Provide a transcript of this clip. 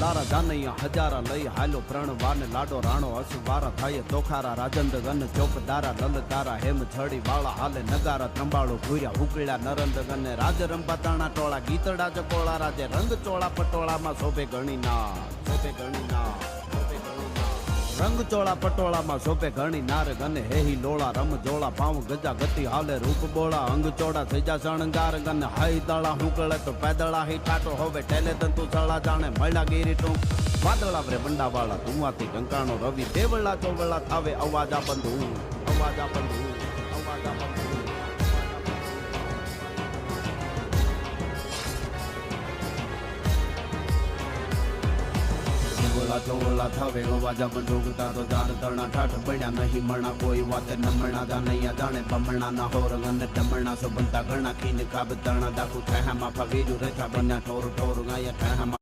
Lara जानैया हजारा लई हालो प्रण वाने लाडो राणो असवारा थाये तोखारा राजंद गन चौकदारा ललदारा हेम छड़ी वाला हाले नगारा त्ರಂಬಾಳು ભૂર્યા ઉકળ્યા નરંદ ગને રાજ રંબા તાણા ટોળા ગીતડા ચકોળા રાજે રંગ ચોળા પટોળામાં શોભે ગણીના શોભે ગણીના रंग चोड़ा पटोला में शोभे घणी नार गने हेही लोड़ा रम जोड़ा पाँव गजा गति हाले रूप बोड़ा अंग चौड़ा सेजा शणगार गन हाई दड़ा हुकले तो पैदड़ा ही ठाटो होवे टेले तंतु सड़ा जाने मैला गिरी टूंक वादड़ा वरे बंडा वाला धुआती कंकाणो रवि देवला चोवला थावे अवाजा बंधु अवाजा बंधु अवाजा बंधु बोला चोला थावे अवाजा बंदूकता तो दान तरणा ठाठ पड़ा नहीं मरना कोई वाते न मरना जा नहीं जाने बमणा ना हो रंगन डमणा सो बनता गणा खीन खाब तरणा दाखू ठहा मा फवीजु रेखा बन्या ठोर ठोर गाया ठहा मा